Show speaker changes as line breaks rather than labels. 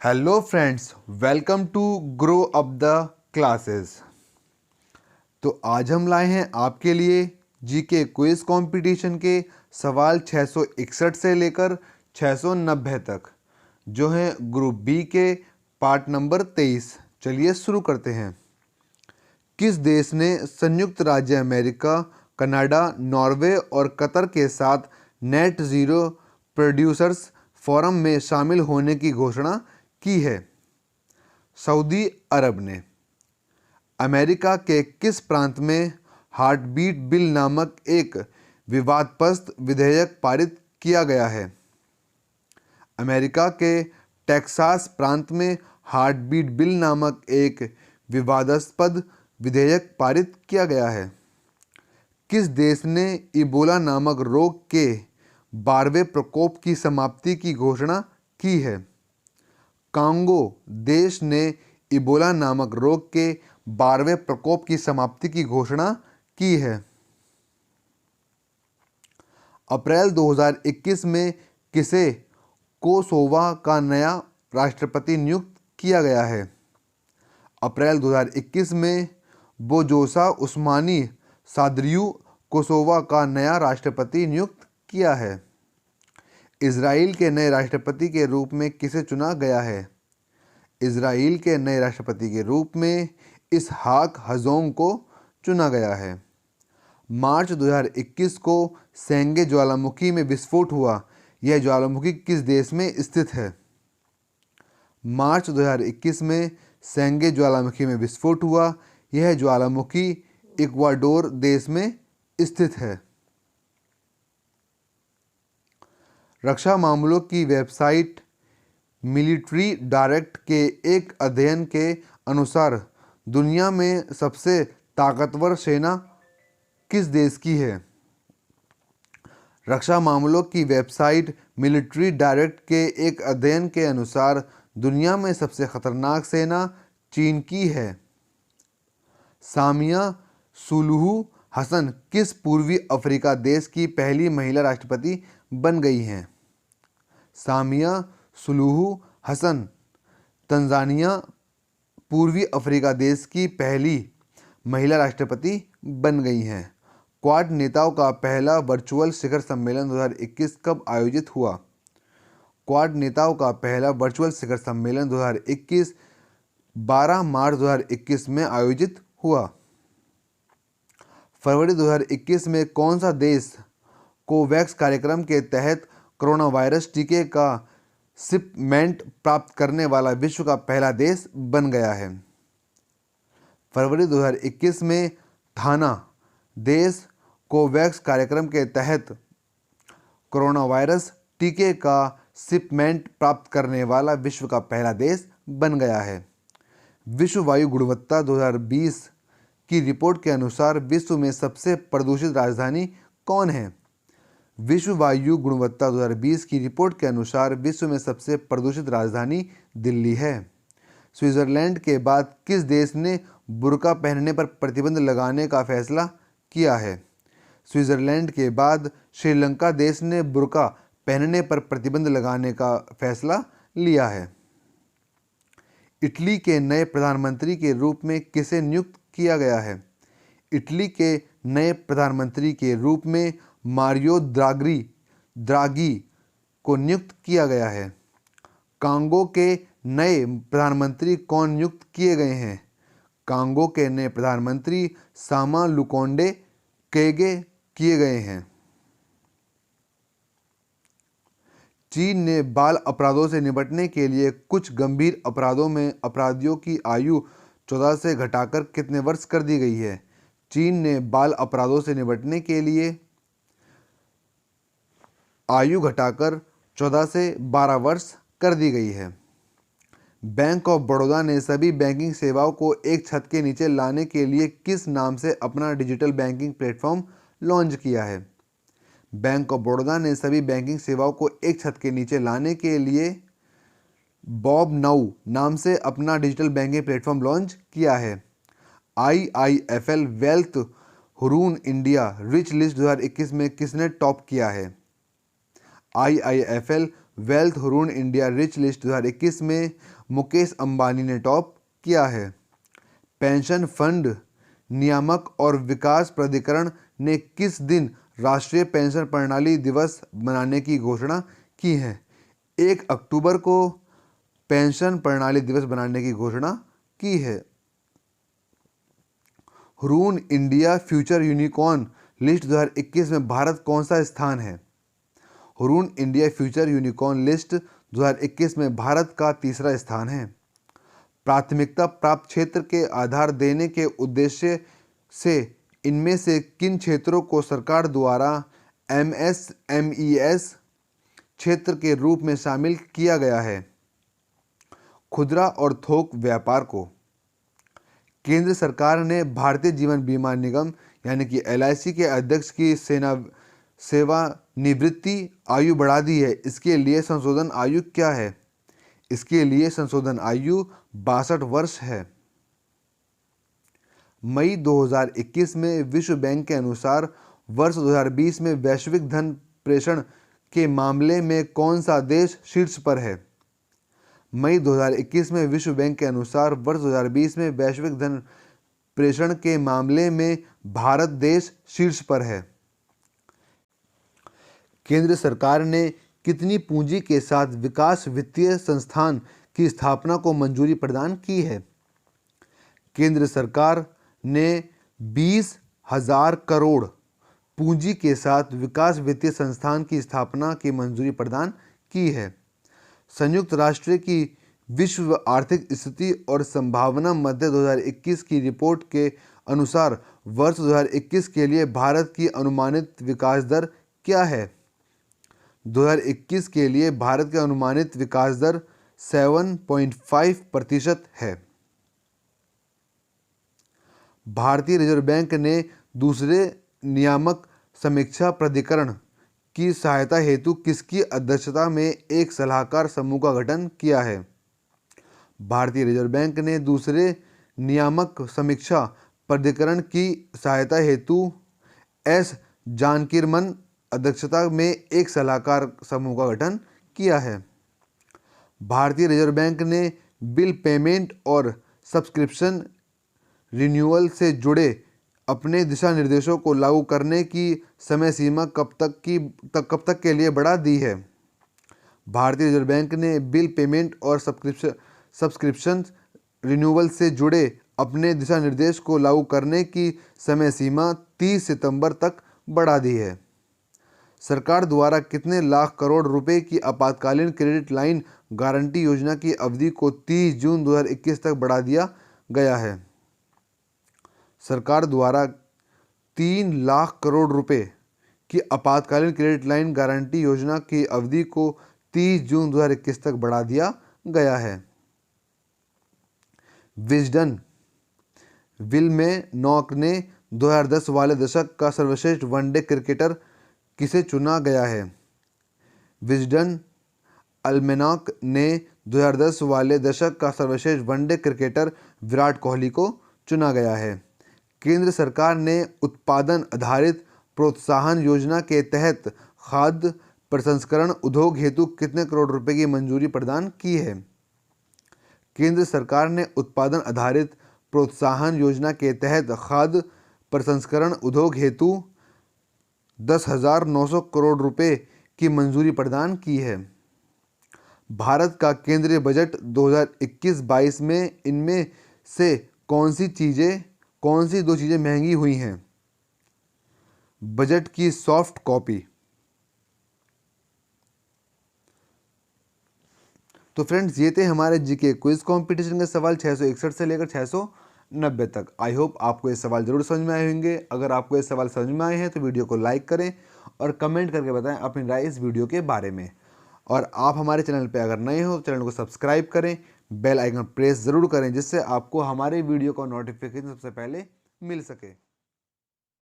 Hello friends, welcome to grow up the classes. तो आज हम लाए हैं आपके लिए जीके क्विज कंपटीशन के सवाल 661 से लेकर 690 तक, जो हैं ग्रुप बी के पार्ट नंबर 23। चलिए शुरू करते हैं। किस देश ने संयुक्त राज्य अमेरिका, कनाडा, नॉर्वे और कतर के साथ नेट ज़ीरो प्रोड्यूसर्स फोरम में शामिल होने की घोषणा की है? सऊदी अरब ने। अमेरिका के किस प्रांत में हार्टबीट बिल नामक एक विवादग्रस्त विधेयक पारित किया गया है? अमेरिका के टेक्सास प्रांत में हार्टबीट बिल नामक एक विवादास्पद विधेयक पारित किया गया है। किस देश ने इबोला नामक रोग के 12वें प्रकोप की समाप्ति की घोषणा की है? कांगो देश ने इबोला नामक रोग के 12वें प्रकोप की समाप्ति की घोषणा की है। अप्रैल 2021 में किसे कोसोवा का नया राष्ट्रपति नियुक्त किया गया है? अप्रैल 2021 में बोजोसा उस्मानी सादरियू कोसोवा का नया राष्ट्रपति नियुक्त किया है। इजराइल के नए राष्ट्रपति के रूप में किसे चुना गया है? इजराइल के नए राष्ट्रपति के रूप में इसहाक हजोंग को चुना गया है। मार्च 2021 को सेंगे ज्वालामुखी में विस्फोट हुआ। यह ज्वालामुखी किस देश में स्थित है? मार्च 2021 में सेंगे ज्वालामुखी में विस्फोट हुआ। यह ज्वालामुखी इक्वाडोर देश में स्थित है। रक्षा मामलों की वेबसाइट मिलिट्री डायरेक्ट के एक अध्ययन के अनुसार दुनिया में सबसे ताकतवर सेना किस देश की है? रक्षा मामलों की वेबसाइट मिलिट्री डायरेक्ट के एक अध्ययन के अनुसार दुनिया में सबसे खतरनाक सेना चीन की है। सामिया सुलूहू हसन किस पूर्वी अफ्रीका देश की पहली महिला राष्ट्रपति बन गई हैं? सामिया सुलूहू हसन तंजानिया पूर्वी अफ्रीका देश की पहली महिला राष्ट्रपति बन गई हैं। क्वाड नेताओं का पहला वर्चुअल शिखर सम्मेलन 2021 कब आयोजित हुआ? क्वाड नेताओं का पहला वर्चुअल शिखर सम्मेलन 2021 12 मार्च 2021 में आयोजित हुआ। फरवरी 2021 में कौन सा देश कोवैक्स कार्यक्रम के तहत कोरोना वायरस टीके का शिपमेंट प्राप्त करने वाला विश्व का पहला देश बन गया है? फरवरी 2021 में घाना देश कोवैक्स कार्यक्रम के तहत कोरोना वायरस टीके का शिपमेंट प्राप्त करने वाला विश्व का पहला देश बन गया है। विश्व वायु गुणवत्ता 2020 की रिपोर्ट के अनुसार विश्व में सबसे प्रदूषित राजधानी कौन है? विश्व वायु गुणवत्ता 2020 की रिपोर्ट के अनुसार विश्व में सबसे प्रदूषित राजधानी दिल्ली है। स्विट्जरलैंड के बाद किस देश ने बुर्का पहनने पर प्रतिबंध लगाने का फैसला किया है? स्विट्जरलैंड के बाद श्रीलंका देश ने बुर्का पहनने पर प्रतिबंध लगाने का फैसला लिया है। इटली के नए प्रधानमंत्री के रूप में किसे नियुक्त किया गया है? इटली के नए प्रधानमंत्री के रूप में मारियो द्रागी को नियुक्त किया गया है। कांगो के नए प्रधानमंत्री कौन नियुक्त किए गए हैं? कांगो के नए प्रधानमंत्री सामा लुकोंडे केगे किए गए हैं। चीन ने बाल अपराधों से निपटने के लिए कुछ गंभीर अपराधों में अपराधियों की आयु 14 से घटाकर कितने वर्ष कर दी गई है? चीन ने बाल अपराधों से निपटने के लिए आयु घटाकर 14 से 12 वर्ष कर दी गई है। बैंक ऑफ बड़ौदा ने सभी बैंकिंग सेवाओं को एक छत के नीचे लाने के लिए किस नाम से अपना डिजिटल बैंकिंग प्लेटफॉर्म लॉन्च किया है? बैंक ऑफ बड़ौदा ने सभी बैंकिंग सेवाओं को एक छत के नीचे लाने के लिए बॉब नाउ नाम से अपना डिजिटल बैंकिंग प्लेटफॉर्म लॉन्च किया है। IIFL wealth Hurun India rich list 2021 में किसने टॉप किया है? IIFL wealth Hurun India rich list 2021 में मुकेश अंबानी ने टॉप किया है। पेंशन फंड नियामक और विकास प्राधिकरण ने किस दिन राष्ट्रीय पेंशन प्रणाली दिवस मनाने की घोषणा की है? 1 अक्टूबर को पेंशन प्रणाली दिवस बनाने की घोषणा की है। Hurun India future unicorn list 2021 में भारत कौन सा स्थान है? Hurun India future unicorn list 2021 में भारत का तीसरा स्थान है। प्राथमिकता प्राप्त क्षेत्र के आधार देने के उद्देश्य से इनमें से किन क्षेत्रों को सरकार द्वारा MSMES क्षेत्र के रूप में शामिल किया गया है? खुदरा और थोक व्यापार को। केंद्र सरकार ने भारतीय जीवन बीमा निगम यानी कि LIC के अध्यक्ष की सेवानिवृत्ति आयु बढ़ा दी है। इसके लिए संशोधन आयु क्या है? इसके लिए संशोधन आयु 62 वर्ष है। मई 2021 में विश्व बैंक के अनुसार वर्ष 2020 में वैश्विक धन प्रेषण के मामले में कौन सा देश शीर्ष पर है? मई 2021 में विश्व बैंक के अनुसार वर्ष 2020 में वैश्विक धन प्रेषण के मामले में भारत देश शीर्ष पर है। केंद्र सरकार ने कितनी पूंजी के साथ विकास वित्तीय संस्थान की स्थापना को मंजूरी प्रदान की है? केंद्र सरकार ने 20,000 करोड़ पूंजी के साथ विकास वित्तीय संस्थान की स्थापना की मंजूरी प्रदान की है। संयुक्त राष्ट्र की विश्व आर्थिक स्थिति और संभावना मध्य 2021 की रिपोर्ट के अनुसार वर्ष 2021 के लिए भारत की अनुमानित विकास दर क्या है? 2021 के लिए भारत की अनुमानित विकास दर 7.5% है। भारतीय रिजर्व बैंक ने दूसरे नियामक समीक्षा प्राधिकरण की सहायता हेतु किसकी अध्यक्षता में एक सलाहकार समूह का गठन किया है? भारतीय रिजर्व बैंक ने दूसरे नियामक समीक्षा प्राधिकरण की सहायता हेतु S जानकीरमन अध्यक्षता में एक सलाहकार समूह का गठन किया है। भारतीय रिजर्व बैंक ने बिल पेमेंट और सब्सक्रिप्शन रिन्यूअल से जुड़े अपने दिशा निर्देशों को लागू करने की समय सीमा कब तक के लिए बढ़ा दी है? भारतीय रिजर्व बैंक ने बिल पेमेंट और सब्सक्रिप्शन रिन्यूअल से जुड़े अपने दिशा निर्देश को लागू करने की समय सीमा 30 सितंबर तक बढ़ा दी है। सरकार द्वारा कितने लाख करोड़ रुपए की आपातकालीन क्रेडिट लाइन गारंटी योजना की अवधि को 30 जून 2021 तक बढ़ा दिया गया है? सरकार द्वारा 3 लाख करोड़ रुपए की आपातकालीन क्रेडिट लाइन गारंटी योजना की अवधि को 30 जून 2021 तक बढ़ा दिया गया है। विजडन विल में नॉक ने 2010 वाले दशक का सर्वश्रेष्ठ वनडे क्रिकेटर किसे चुना गया है? विजडन अल्मेनाक ने 2010 वाले दशक का सर्वश्रेष्ठ वनडे क्रिकेटर विराट कोहली को चुना गया है। केंद्र सरकार ने उत्पादन आधारित प्रोत्साहन योजना के तहत खाद्य प्रसंस्करण उद्योग हेतु कितने करोड़ रुपए की मंजूरी प्रदान की है? केंद्र सरकार ने उत्पादन आधारित प्रोत्साहन योजना के तहत खाद्य प्रसंस्करण उद्योग हेतु 10,900 करोड़ रुपए की मंजूरी प्रदान की है। भारत का केंद्रीय बजट 2021-22 में इनमें से कौन सी दो चीज़ें महंगी हुई हैं? बजट की सॉफ्ट कॉपी। तो फ्रेंड्स, ये थे हमारे जीके क्विज कंपटीशन के सवाल 661 से लेकर 690 तक। आई होप आपको ये सवाल जरूर समझ में आए होंगे। अगर आपको ये सवाल समझ में आए हैं तो वीडियो को लाइक करें और कमेंट करके बताएं अपनी राय इस वीडियो के बारे में। और आप हमारे चैनल पे अगर नए हो तो चैनल को सब्सक्राइब करें, बेल आइकन प्रेस ज़रूर करें, जिससे आपको हमारे वीडियो का नोटिफिकेशन सबसे पहले मिल सके।